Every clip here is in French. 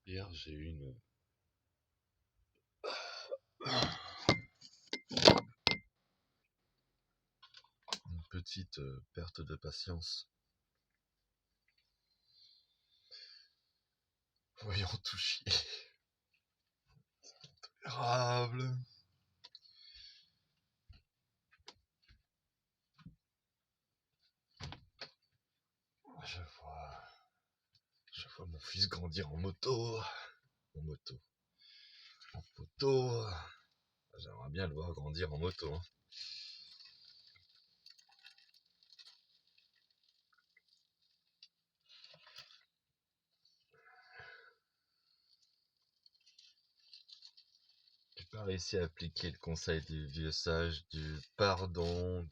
Hier, j'ai eu une petite perte de patience. Voyons tout chier. Tolérable. Je vois, je vois mon fils grandir en moto. En moto. En moto. J'aimerais bien le voir grandir en moto. Hein. J'ai pas réussi à appliquer le conseil du vieux sage, du pardon,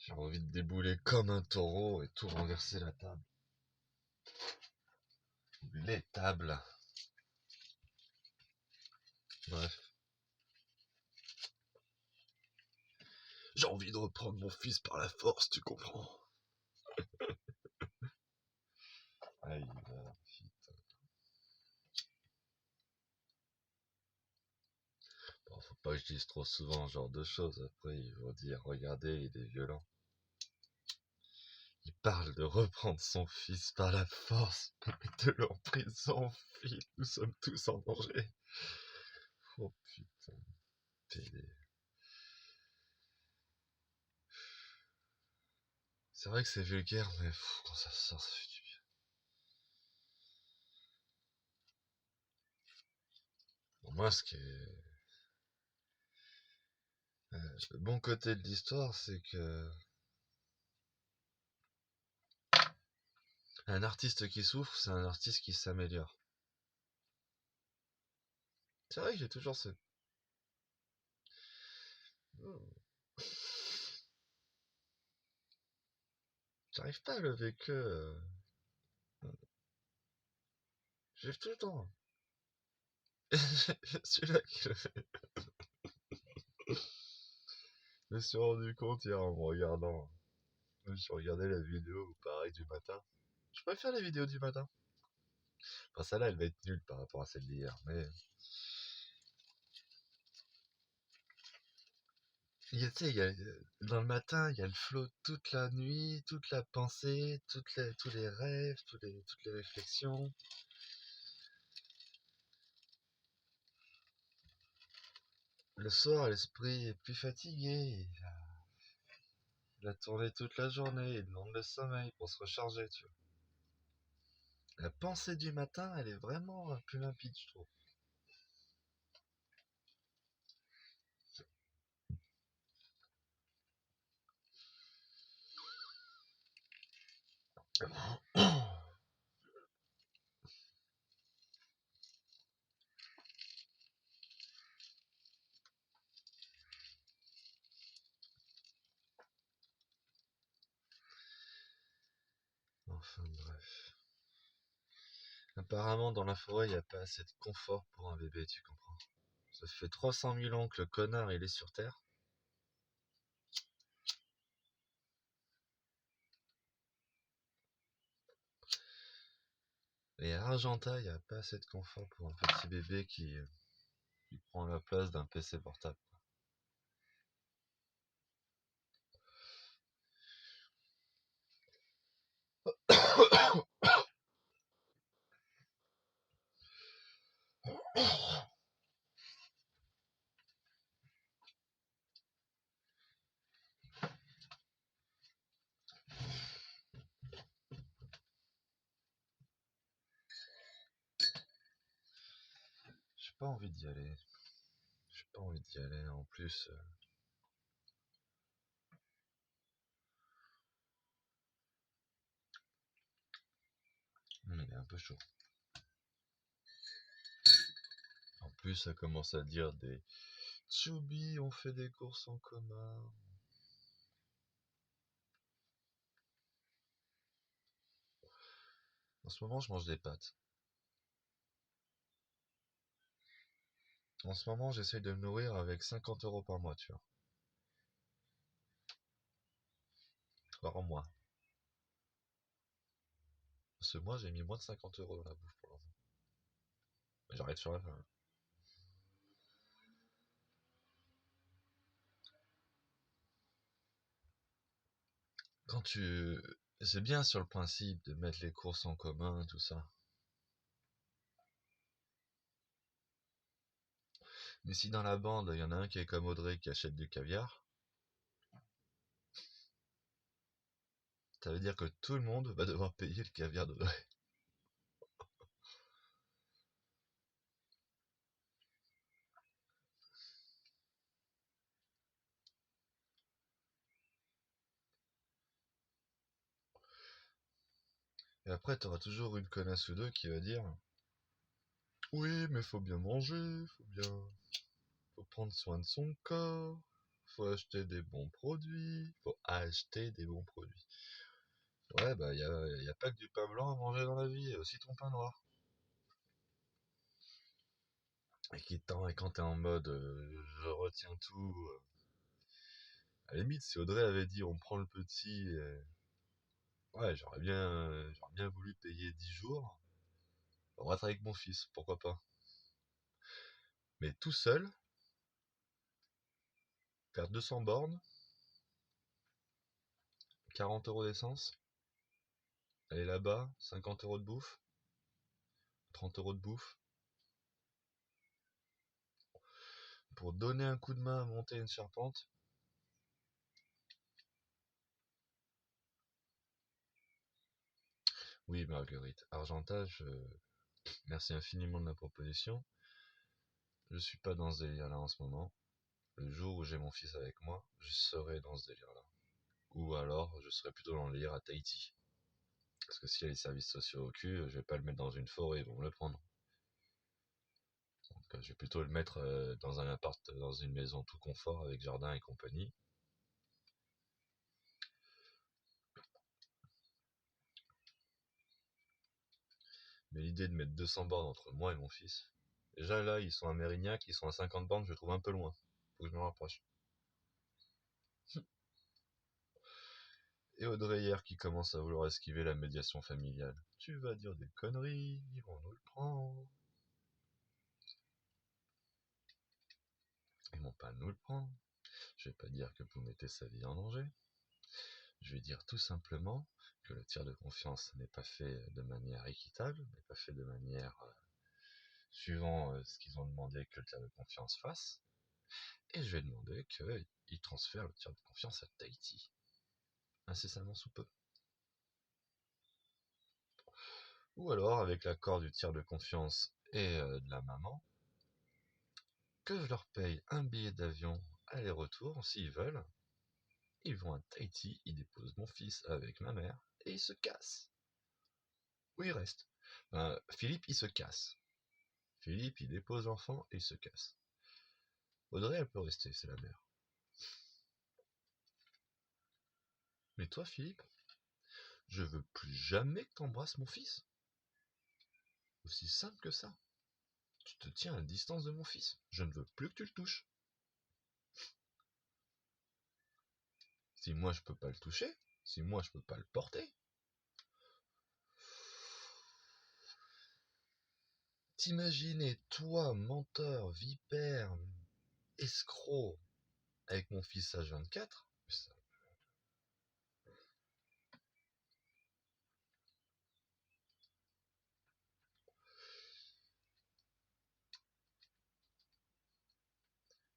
J'ai envie de débouler comme un taureau et tout renverser la table. Les tables. Bref. J'ai envie de reprendre mon fils par la force, tu comprends? Aïe, putain. Bon, faut pas que je dise trop souvent ce genre de choses. Après, ils vont dire, regardez, il est violent. Il parle de reprendre son fils par la force, de l'emprise sans fil. Nous sommes tous en danger. Oh putain. C'est vrai que c'est vulgaire, mais quand ça sort, ça fait du bien. Bon, moi, ce qui est... le bon côté de l'histoire, c'est que un artiste qui souffre, c'est un artiste qui s'améliore. C'est vrai que j'ai toujours ce... J'arrive pas à lever que... J'arrive tout le temps. Celui-là qui le fait. Je me suis rendu compte hier en me regardant. Je me suis regardé la vidéo, pareil, du matin. Je préfère les vidéos du matin. Enfin, celle-là, elle va être nulle par rapport à celle d'hier, mais... Tu sais, dans le matin, il y a le flow toute la nuit, toute la pensée, tous les rêves, toutes les réflexions. Le soir, l'esprit est plus fatigué. Il a tourné toute la journée, il demande le sommeil pour se recharger, tu vois. La pensée du matin, elle est vraiment plus limpide, je trouve. Enfin bref. Apparemment, dans la forêt, il n'y a pas assez de confort pour un bébé, tu comprends. Ça fait 300 000 ans que le connard, il est sur Terre. Et à Argenta, il n'y a pas assez de confort pour un petit bébé qui prend la place d'un PC portable. J'ai pas envie d'y aller. J'ai pas envie d'y aller. En plus, il est un peu chaud. En plus, ça commence à dire des Tchoubi, on fait des courses en commun. En ce moment, je mange des pâtes. En ce moment, j'essaye de me nourrir avec 50 € par mois, tu vois. Par mois. Ce mois, j'ai mis moins de 50 € dans la bouffe pour l'enfant. J'arrête sur la fin. Quand tu... C'est bien sur le principe de mettre les courses en commun, tout ça. Mais si dans la bande, il y en a un qui est comme Audrey qui achète du caviar, ça veut dire que tout le monde va devoir payer le caviar d'Audrey. Et après, t'auras toujours une connasse ou deux qui va dire oui, mais faut bien manger, faut prendre soin de son corps, faut acheter des bons produits, faut acheter des bons produits. Ouais, bah, y a pas que du pain blanc à manger dans la vie, il y a aussi ton pain noir. Et quand t'es en mode je retiens tout. À la limite, si Audrey avait dit on prend le petit, ouais, j'aurais bien voulu payer 10 jours. On va être avec mon fils, pourquoi pas. Mais tout seul, faire 200 bornes, 40 € d'essence, aller là-bas, 50 € de bouffe, 30 € de bouffe, pour donner un coup de main à monter une charpente. Oui, Marguerite, Argentage, merci infiniment de la proposition. Je suis pas dans ce délire-là en ce moment. Le jour où j'ai mon fils avec moi, je serai dans ce délire-là. Ou alors, je serai plutôt dans le délire à Tahiti. Parce que s'il y a les services sociaux au cul, je vais pas le mettre dans une forêt, ils vont me le prendre. Donc, je vais plutôt le mettre dans un appart, dans une maison tout confort avec jardin et compagnie. Mais l'idée de mettre 200 bornes entre moi et mon fils, déjà là, ils sont à Mérignac, ils sont à 50 bornes, je le trouve un peu loin. Faut que je me rapproche. Et Audrey hier qui commence à vouloir esquiver la médiation familiale. Tu vas dire des conneries, ils vont nous le prendre. Ils vont pas nous le prendre. Je vais pas dire que vous mettez sa vie en danger. Je vais dire tout simplement que le tiers de confiance n'est pas fait de manière équitable, n'est pas fait de manière suivant ce qu'ils ont demandé que le tiers de confiance fasse. Et je vais demander qu'ils transfèrent le tiers de confiance à Tahiti, incessamment sous peu. Ou alors, avec l'accord du tiers de confiance et de la maman, que je leur paye un billet d'avion aller-retour s'ils veulent. Ils vont à Tahiti, ils déposent mon fils avec ma mère et ils se cassent. Ou ils restent. Philippe, il se casse. Philippe, il dépose l'enfant et il se casse. Audrey, elle peut rester, c'est la mère. Mais toi, Philippe, je veux plus jamais que t'embrasses mon fils. Aussi simple que ça. Tu te tiens à distance de mon fils. Je ne veux plus que tu le touches. Si moi je peux pas le toucher, si moi je peux pas le porter. T'imaginer, toi, menteur, vipère, escroc, avec mon fils H24,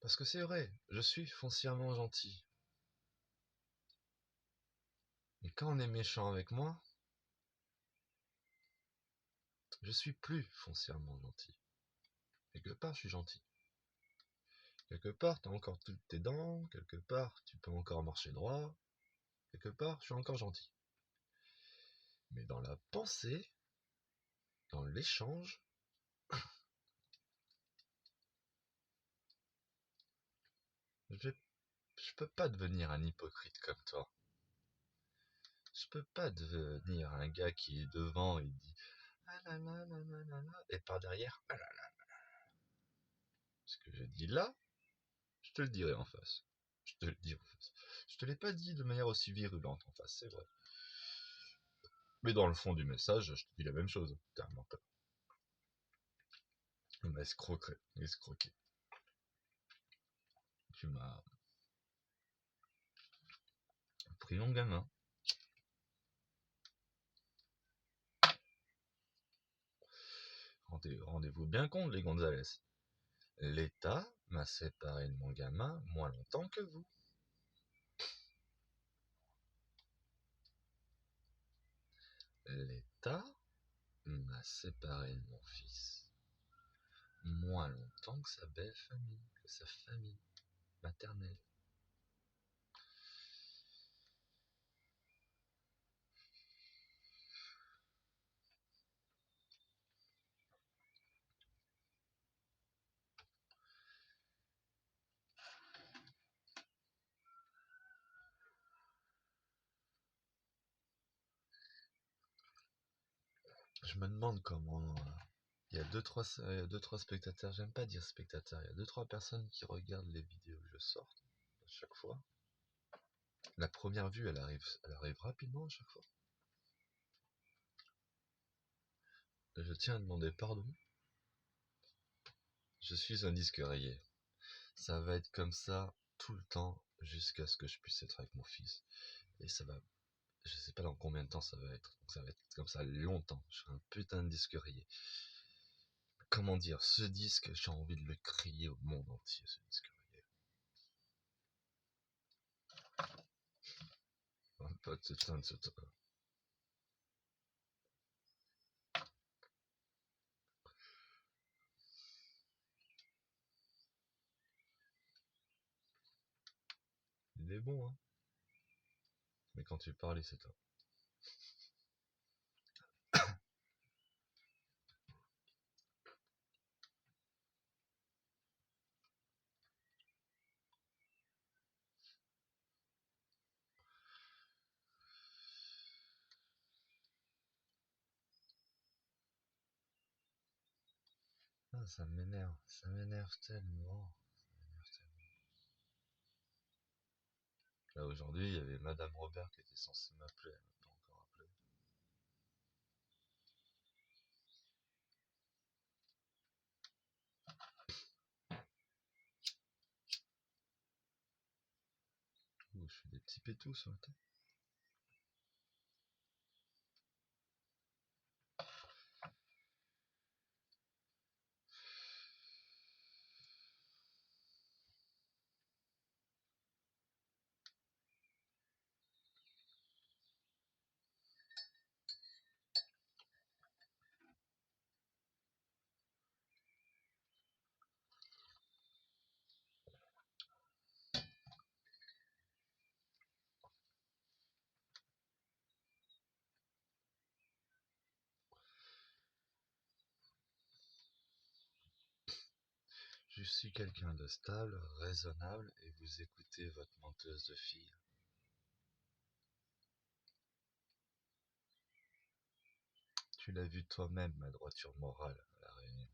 parce que c'est vrai, je suis foncièrement gentil. Et quand on est méchant avec moi, je suis plus foncièrement gentil. Quelque part, je suis gentil. Quelque part, t'as encore toutes tes dents. Quelque part, tu peux encore marcher droit. Quelque part, je suis encore gentil. Mais dans la pensée, dans l'échange, je, je peux pas devenir un hypocrite comme toi. Je peux pas devenir un gars qui est devant et dit ah là là là là là là, et par derrière ah là là. Ce que je dis là, je te le dirai en face. Je te le dis en face. Je te l'ai pas dit de manière aussi virulente en face, c'est vrai. Mais dans le fond du message, je te dis la même chose. T'es un menteur. Tu m'as escroqué. Tu m'as pris mon gamin. Rendez-vous bien compte, les Gonzalez. L'État m'a séparé de mon gamin moins longtemps que vous. L'État m'a séparé de mon fils moins longtemps que sa belle famille, que sa famille maternelle. Je me demande comment... Il y a deux trois spectateurs, j'aime pas dire spectateurs, il y a 2-3 personnes qui regardent les vidéos que je sors à chaque fois. La première vue, elle arrive rapidement à chaque fois. Je tiens à demander pardon. Je suis un disque rayé. Ça va être comme ça tout le temps jusqu'à ce que je puisse être avec mon fils. Et ça va, je sais pas dans combien de temps ça va être. Donc ça va être comme ça longtemps. Je serai un putain de disque rayé. Comment dire, ce disque, j'ai envie de le crier au monde entier, ce disque rayé. Un peu de Il est bon, hein. Mais quand tu parlais, c'est toi. Ah, ça m'énerve tellement. Là, aujourd'hui, il y avait Madame Robert qui était censée m'appeler, elle m'a pas encore appelé. Ouh, je fais des petits pétous sur la tête. Je suis quelqu'un de stable, raisonnable, et vous écoutez votre menteuse de fille. Tu l'as vu toi-même, ma droiture morale, à la réunion.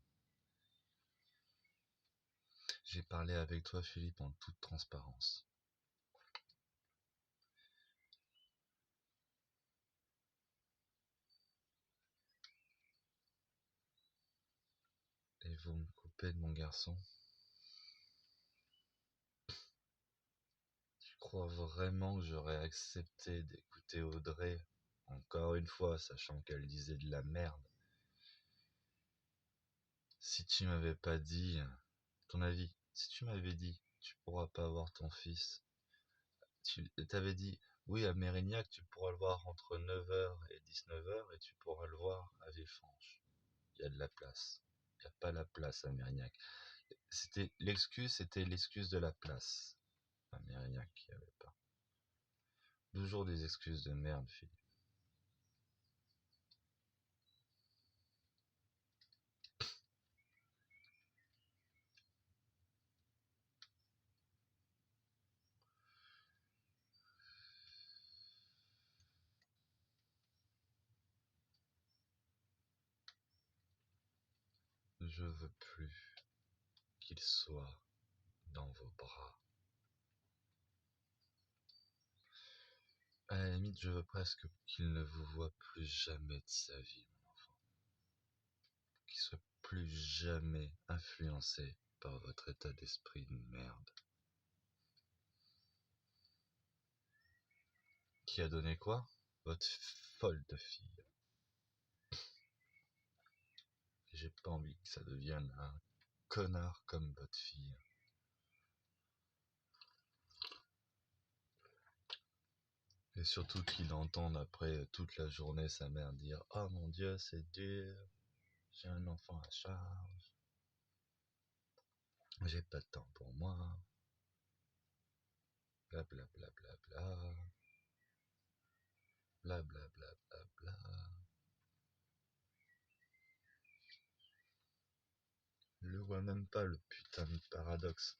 J'ai parlé avec toi, Philippe, en toute transparence. Et vous me coupez de mon garçon. Tu crois vraiment que j'aurais accepté d'écouter Audrey, encore une fois, sachant qu'elle disait de la merde, si tu m'avais pas dit ton avis, si tu m'avais dit tu pourras pas voir ton fils, tu t'avais dit oui à Mérignac tu pourras le voir entre 9h et 19h et tu pourras le voir à Villefranche. Il y a de la place. Il n'y a pas la place à Mérignac. C'était l'excuse de la place. À Mérignac, il n'y avait pas. Toujours des excuses de merde, Philippe. Je veux plus qu'il soit dans vos bras. la limite, je veux presque qu'il ne vous voie plus jamais de sa vie, mon enfant. Qu'il soit plus jamais influencé par votre état d'esprit de merde. Qui a donné quoi? Votre folle de fille. Et j'ai pas envie que ça devienne un connard comme votre fille. Et surtout qu'il entende après toute la journée sa mère dire « Oh mon Dieu, c'est dur, j'ai un enfant à charge, j'ai pas de temps pour moi, bla bla bla bla bla, bla bla bla bla bla. » Je le vois même pas, le putain de paradoxe.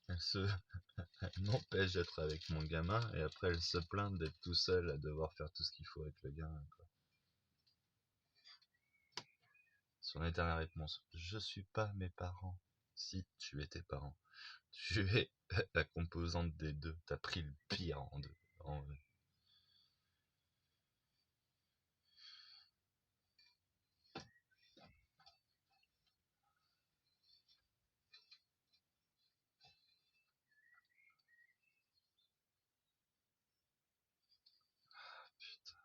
Elle m'empêche d'être avec mon gamin et après elle se plaint d'être tout seul à devoir faire tout ce qu'il faut avec le gamin, quoi. Son éternelle réponse: je suis pas mes parents. Si, tu es tes parents. Tu es la composante des deux. T'as pris le pire en deux. Putain,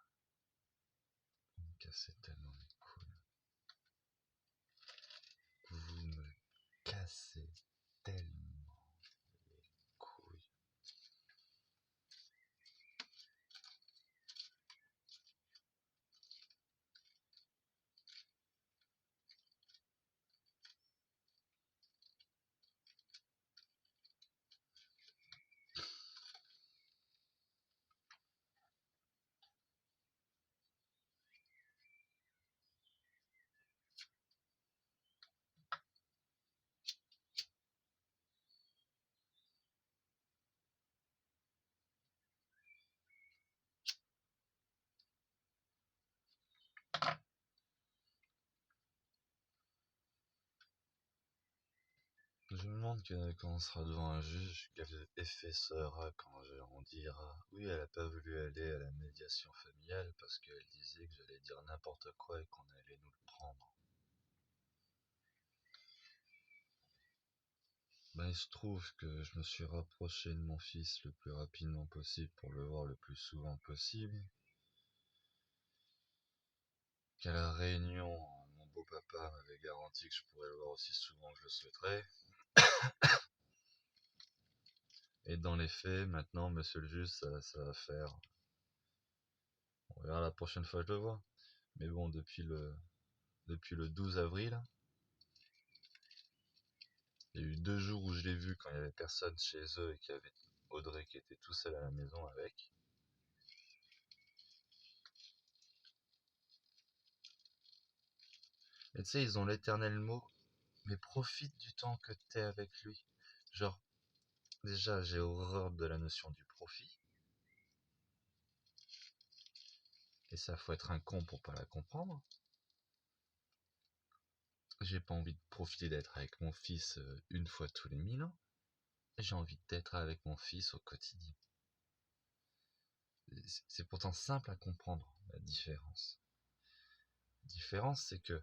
vous me cassez tellement les couilles. Vous me cassez tellement les couilles. Je me demande quand on sera devant un juge, quel effet ça aura quand on dira oui, elle a pas voulu aller à la médiation familiale parce qu'elle disait que j'allais dire n'importe quoi et qu'on allait nous le prendre. Ben, il se trouve que je me suis rapproché de mon fils le plus rapidement possible pour le voir le plus souvent possible. Qu'à la réunion, mon beau-papa m'avait garanti que je pourrais le voir aussi souvent que je le souhaiterais. Et dans les faits, maintenant, monsieur le juge, ça va faire... On verra la prochaine fois que je le vois. Mais bon, depuis le 12 avril, il y a eu 2 jours où je l'ai vu quand il y avait personne chez eux et qu'il y avait Audrey qui était tout seul à la maison avec. Et tu sais, ils ont l'éternel mot, mais profite du temps que t'es avec lui. Genre, déjà, j'ai horreur de la notion du profit. Et ça, faut être un con pour pas la comprendre. J'ai pas envie de profiter d'être avec mon fils une fois tous les 1000 ans. J'ai envie d'être avec mon fils au quotidien. C'est pourtant simple à comprendre, la différence. La différence, c'est que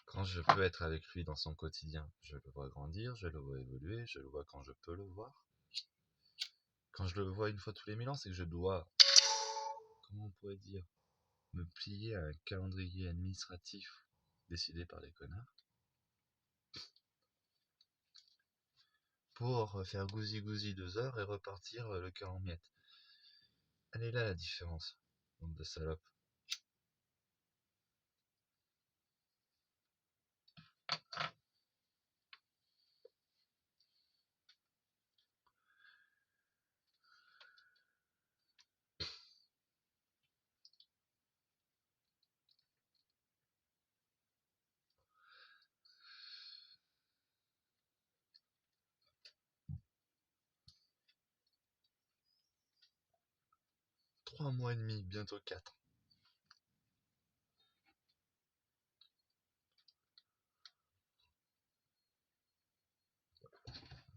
quand je peux être avec lui dans son quotidien, je le vois grandir, je le vois évoluer, je le vois quand je peux le voir. Quand je le vois une fois tous les 1000 ans, c'est que je dois, comment on pourrait dire, me plier à un calendrier administratif décidé par les connards pour faire gousi-gousi 2 heures et repartir le cœur en miettes. Elle est là la différence, bande de salopes. Trois mois et demi, bientôt 4.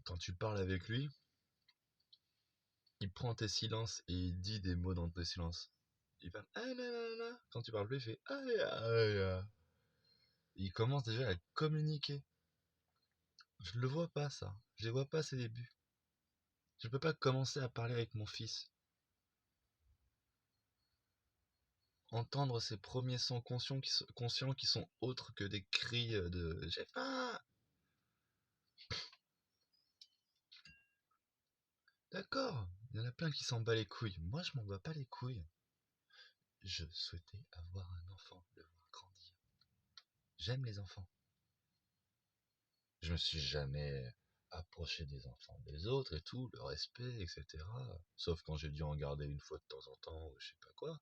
Quand tu parles avec lui, il prend tes silences et il dit des mots dans tes silences. Il va ah là là là. Quand tu parles plus, il fait aïe aïe aïe. Il commence déjà à communiquer. Je le vois pas ça. Je les vois pas ces débuts. Je peux pas commencer à parler avec mon fils. Entendre ses premiers sons conscients qui sont autres que des cris de j'ai faim. D'accord, il y en a plein qui s'en bat les couilles. Moi, je m'en bats pas les couilles. Je souhaitais avoir un enfant, le voir grandir. J'aime les enfants. Je me suis jamais approché des enfants des autres et tout, le respect, etc. Sauf quand j'ai dû en garder une fois de temps en temps ou je sais pas quoi.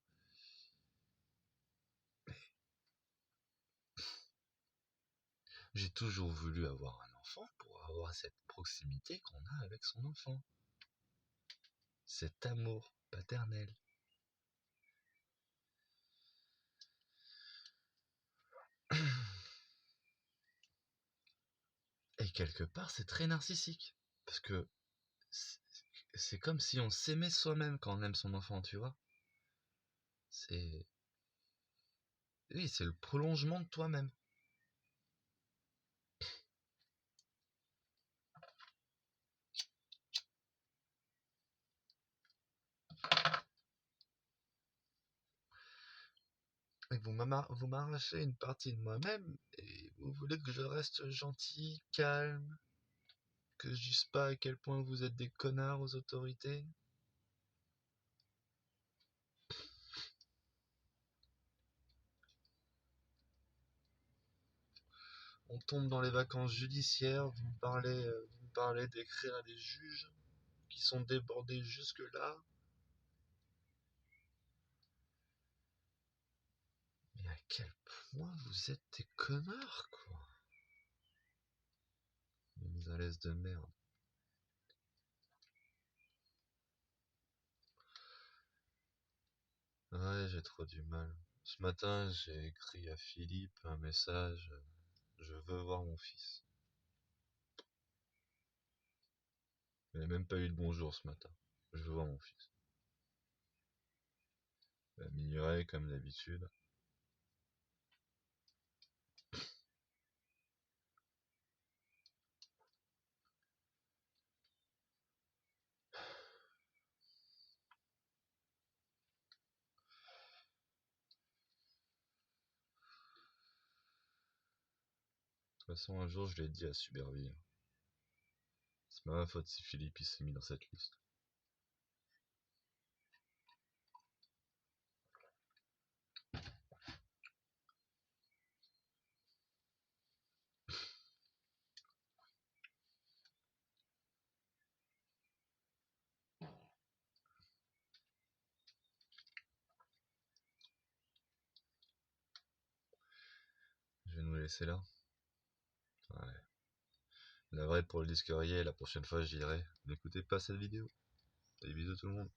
J'ai toujours voulu avoir un enfant pour avoir cette proximité qu'on a avec son enfant. Cet amour paternel. Et quelque part, c'est très narcissique. Parce que c'est comme si on s'aimait soi-même quand on aime son enfant, tu vois. C'est... Oui, c'est le prolongement de toi-même. Et vous m'arrachez une partie de moi-même et vous voulez que je reste gentil, calme, que je dise pas à quel point vous êtes des connards aux autorités. On tombe dans les vacances judiciaires, vous me parlez d'écrire à des juges qui sont débordés jusque-là. Mais à quel point vous êtes des connards, quoi. Des à l'aise de merde. Ouais, j'ai trop du mal. Ce matin, j'ai écrit à Philippe un message. Je veux voir mon fils. Il n'a même pas eu de bonjour ce matin. Je veux voir mon fils. Elle m'ignorait comme d'habitude. De toute façon, un jour, je l'ai dit à Suberville. C'est pas ma faute si Philippe il s'est mis dans cette liste. Je vais nous laisser là. Ouais. La vraie pour le disque rayé, la prochaine fois j'irai. N'écoutez pas cette vidéo. Des bisous tout le monde.